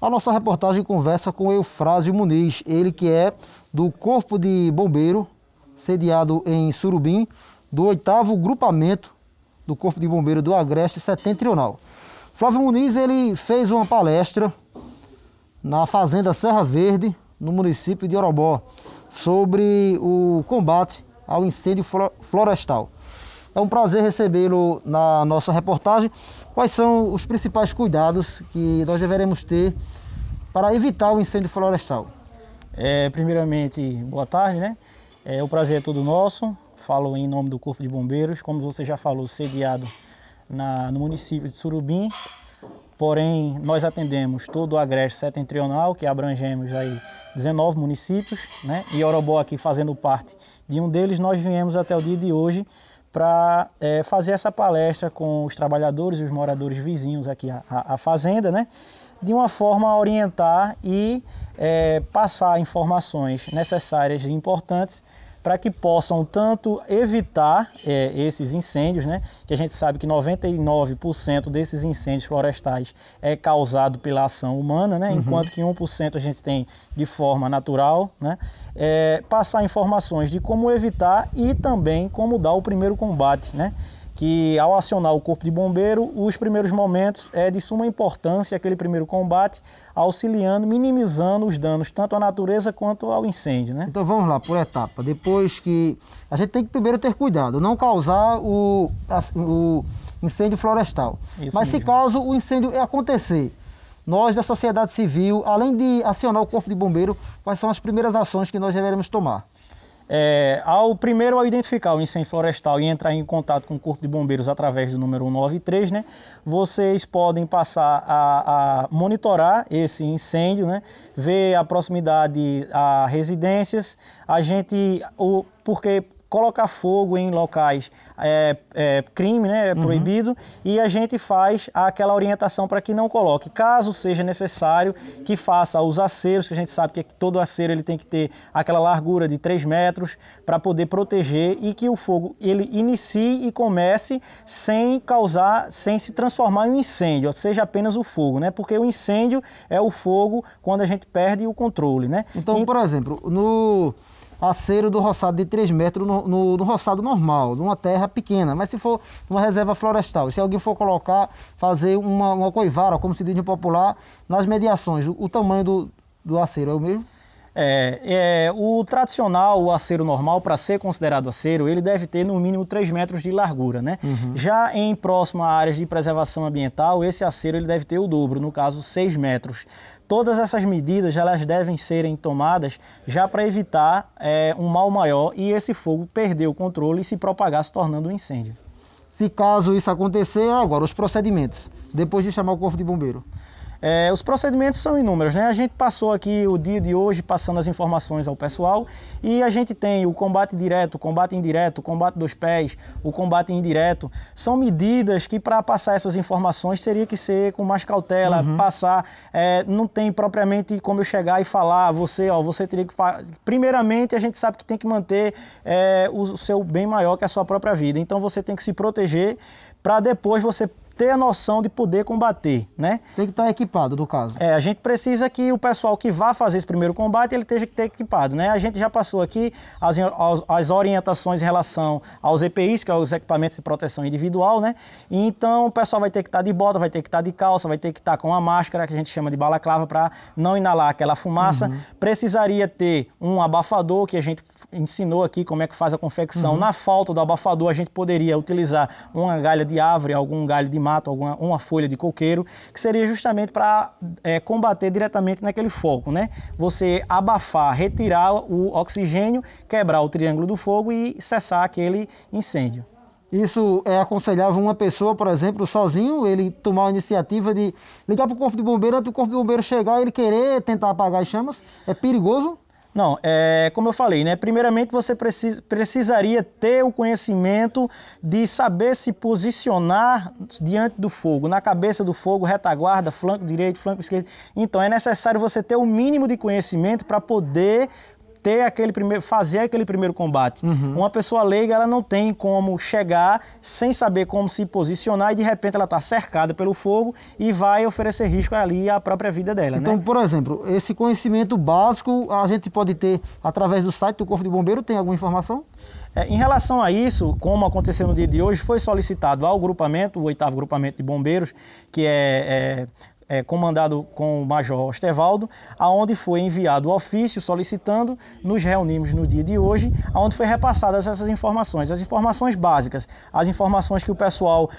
A nossa reportagem conversa com Eufrásio Muniz, ele que é do Corpo de Bombeiro, sediado em Surubim, do 8º grupamento do Corpo de Bombeiro do Agreste Setentrional. Flávio Muniz, ele fez uma palestra na Fazenda Serra Verde, no município de Orobó, sobre o combate ao incêndio florestal. É um prazer recebê-lo na nossa reportagem. Quais são os principais cuidados que nós deveremos ter para evitar o incêndio florestal? Primeiramente, boa tarde, né? O prazer é todo nosso. Falo em nome do Corpo de Bombeiros, como você já falou, sediado no município de Surubim. Porém, nós atendemos todo o Agreste Setentrional, que abrangemos aí 19 municípios, né? E Orobó aqui fazendo parte de um deles. Nós viemos até o dia de hoje para fazer essa palestra com os trabalhadores e os moradores vizinhos aqui à fazenda, né? De uma forma a orientar e passar informações necessárias e importantes para que possam tanto evitar esses incêndios, né? Que a gente sabe que 99% desses incêndios florestais é causado pela ação humana, né? Enquanto que 1% a gente tem de forma natural, né? Passar informações de como evitar e também como dar o primeiro combate, né? Que ao acionar o Corpo de Bombeiro, os primeiros momentos é de suma importância aquele primeiro combate, auxiliando, minimizando os danos tanto à natureza quanto ao incêndio, né? Então vamos lá, por etapa. Depois que a gente tem que primeiro ter cuidado, não causar o incêndio florestal. Isso Mas mesmo. se caso o incêndio acontecer, nós da sociedade civil, além de acionar o Corpo de Bombeiro, quais são as primeiras ações que nós deveremos tomar? Ao identificar o incêndio florestal e entrar em contato com o Corpo de Bombeiros através do número 193, né, vocês podem passar a monitorar esse incêndio, né, ver a proximidade a residências, porque colocar fogo em locais é crime, né? É proibido, e a gente faz aquela orientação para que não coloque. Caso seja necessário, que faça os aceros, que a gente sabe que todo acero ele tem que ter aquela largura de 3 metros para poder proteger e que o fogo ele inicie e comece sem se transformar em um incêndio, ou seja, apenas o fogo, né? Porque o incêndio é o fogo quando a gente perde o controle, né? Então, por exemplo, no acero do roçado de 3 metros no roçado normal, numa terra pequena, mas se for uma reserva florestal, se alguém for fazer uma coivara, como se diz no popular, nas mediações, o tamanho do acero é o mesmo? O tradicional, o acero normal, para ser considerado acero, ele deve ter no mínimo 3 metros de largura, né? Já em próximo a áreas de preservação ambiental, esse acero ele deve ter o dobro, no caso 6 metros. Todas essas medidas elas devem serem tomadas já para evitar um mal maior e esse fogo perder o controle e se propagar, se tornando um incêndio. Se caso isso acontecer, agora os procedimentos, depois de chamar o Corpo de Bombeiro. Os procedimentos são inúmeros, né? A gente passou aqui o dia de hoje passando as informações ao pessoal e a gente tem o combate direto, o combate indireto, o combate dos pés, o combate indireto. São medidas que para passar essas informações teria que ser com mais cautela, passar, não tem propriamente como eu chegar e falar, você teria que... Primeiramente a gente sabe que tem que manter o seu bem maior que a sua própria vida, então você tem que se proteger para depois você ter a noção de poder combater, né? Tem que estar equipado, no caso. A gente precisa que o pessoal que vá fazer esse primeiro combate, ele esteja que ter equipado, né? A gente já passou aqui as orientações em relação aos EPIs, que são os equipamentos de proteção individual, né? E então o pessoal vai ter que estar de bota, vai ter que estar de calça, vai ter que estar com a máscara, que a gente chama de balaclava, para não inalar aquela fumaça. Precisaria ter um abafador, que a gente ensinou aqui como é que faz a confecção. Na falta do abafador, a gente poderia utilizar uma galha de árvore, algum galho de mato, uma folha de coqueiro, que seria justamente para combater diretamente naquele foco, né? Você abafar, retirar o oxigênio, quebrar o triângulo do fogo e cessar aquele incêndio. Isso é aconselhável uma pessoa, por exemplo, sozinho, ele tomar a iniciativa de ligar para o Corpo de Bombeiro, antes do Corpo de Bombeiro chegar, ele querer tentar apagar as chamas? É perigoso? Não, como eu falei, né? Primeiramente você precisaria ter o conhecimento de saber se posicionar diante do fogo, na cabeça do fogo, retaguarda, flanco direito, flanco esquerdo. Então é necessário você ter o mínimo de conhecimento para poder fazer aquele primeiro combate. Uma pessoa leiga, ela não tem como chegar sem saber como se posicionar e de repente ela está cercada pelo fogo e vai oferecer risco ali à própria vida dela. Então, né? por exemplo, esse conhecimento básico a gente pode ter através do site do Corpo de Bombeiro, tem alguma informação? Em relação a isso, como aconteceu no dia de hoje, foi solicitado ao grupamento, o 8º Grupamento de Bombeiros, que é comandado com o Major Ostevaldo, aonde foi enviado o ofício solicitando, nos reunimos no dia de hoje, aonde foi repassadas essas informações, as informações básicas, as informações que o pessoal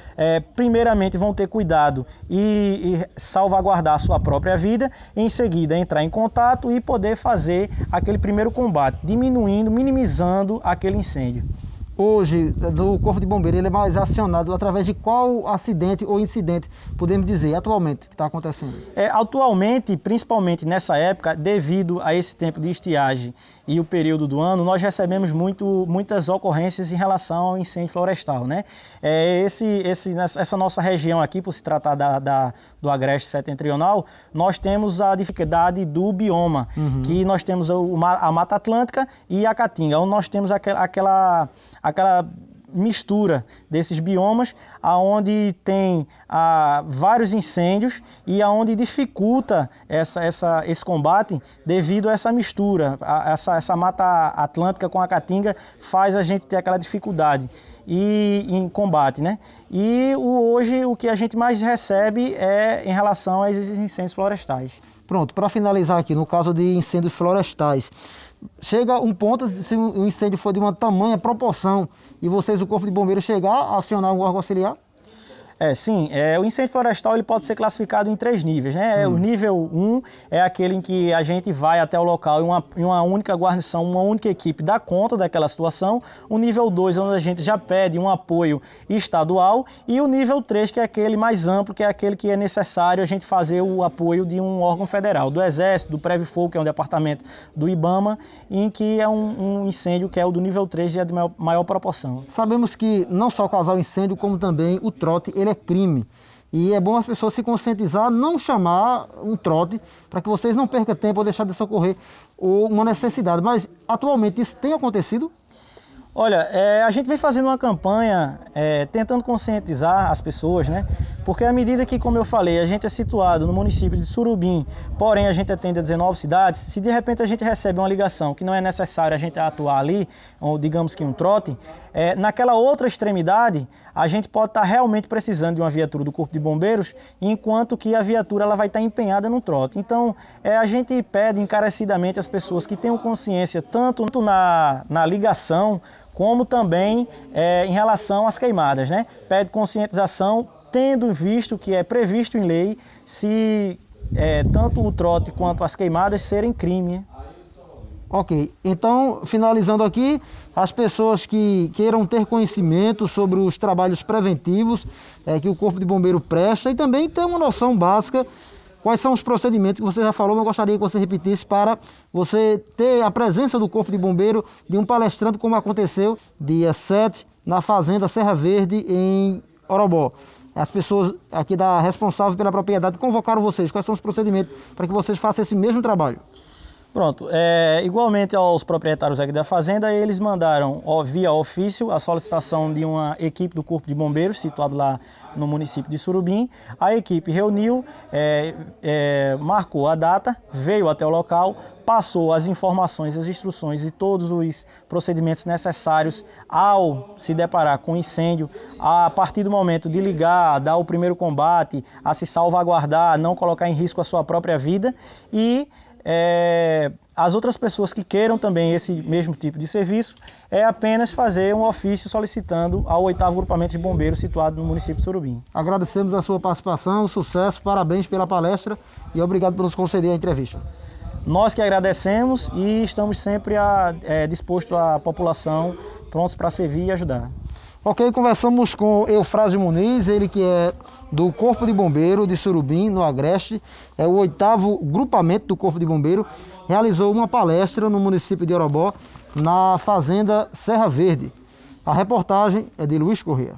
primeiramente vão ter cuidado e salvaguardar a sua própria vida, em seguida entrar em contato e poder fazer aquele primeiro combate, diminuindo, minimizando aquele incêndio. Hoje, do Corpo de Bombeiro, ele é mais acionado através de qual acidente ou incidente, podemos dizer, atualmente, que está acontecendo? Atualmente, principalmente nessa época, devido a esse tempo de estiagem e o período do ano, nós recebemos muitas ocorrências em relação ao incêndio florestal, né? Essa nossa região aqui, por se tratar do Agreste Setentrional, nós temos a dificuldade do bioma, que nós temos a Mata Atlântica e a Caatinga, onde nós temos aquela mistura desses biomas, aonde tem vários incêndios e aonde dificulta esse combate devido a essa mistura. Essa Mata Atlântica com a Caatinga faz a gente ter aquela dificuldade em combate, né? E hoje o que a gente mais recebe é em relação a esses incêndios florestais. Pronto, para finalizar aqui, no caso de incêndios florestais, chega um ponto, se o incêndio for de uma tamanha proporção e vocês, o Corpo de Bombeiros, chegar a acionar um órgão auxiliar? Sim, o incêndio florestal ele pode ser classificado em 3 níveis, né? O nível 1 é aquele em que a gente vai até o local e uma única guarnição, uma única equipe dá conta daquela situação. O nível 2 é onde a gente já pede um apoio estadual e o nível 3, que é aquele mais amplo, que é aquele que é necessário a gente fazer o apoio de um órgão federal, do Exército, do Previfogo, que é um departamento do IBAMA, em que é um incêndio que é o do nível 3 e é de maior proporção. Sabemos que não só causar o incêndio, como também o trote, ele é crime. E é bom as pessoas se conscientizar, não chamar um trote, para que vocês não percam tempo ou deixar de socorrer ou uma necessidade. Mas atualmente isso tem acontecido? Olha, a gente vem fazendo uma campanha tentando conscientizar as pessoas, né? Porque à medida que, como eu falei, a gente é situado no município de Surubim, porém a gente atende a 19 cidades, se de repente a gente recebe uma ligação que não é necessário a gente atuar ali, ou digamos que um trote, naquela outra extremidade, a gente pode estar realmente precisando de uma viatura do Corpo de Bombeiros, enquanto que a viatura ela vai estar empenhada no trote. Então, a gente pede encarecidamente às pessoas que tenham consciência tanto na ligação, como também em relação às queimadas, né? Pede conscientização, tendo visto que é previsto em lei se tanto o trote quanto as queimadas serem crime. Né? Ok, então finalizando aqui, as pessoas que queiram ter conhecimento sobre os trabalhos preventivos que o Corpo de Bombeiro presta e também ter uma noção básica quais são os procedimentos que você já falou, mas eu gostaria que você repetisse para você ter a presença do Corpo de Bombeiro de um palestrante, como aconteceu dia 7 na Fazenda Serra Verde, em Orobó. As pessoas aqui responsáveis pela propriedade convocaram vocês. Quais são os procedimentos para que vocês façam esse mesmo trabalho? Pronto, igualmente aos proprietários aqui da fazenda, eles mandaram via ofício a solicitação de uma equipe do Corpo de Bombeiros, situado lá no município de Surubim. A equipe reuniu, marcou a data, veio até o local, passou as informações, as instruções e todos os procedimentos necessários ao se deparar com incêndio, a partir do momento de ligar, dar o primeiro combate, a se salvaguardar, não colocar em risco a sua própria vida e as outras pessoas que queiram também esse mesmo tipo de serviço, apenas fazer um ofício solicitando ao 8º Grupamento de Bombeiros situado no município de Surubim. Agradecemos a sua participação, sucesso, parabéns pela palestra e obrigado por nos conceder a entrevista. Nós que agradecemos e estamos sempre dispostos à população, prontos para servir e ajudar. Ok, conversamos com Eufrásio Muniz, ele que é do Corpo de Bombeiro de Surubim, no Agreste, é o 8º Grupamento do Corpo de Bombeiro, realizou uma palestra no município de Orobó, na Fazenda Serra Verde. A reportagem é de Luiz Corrêa.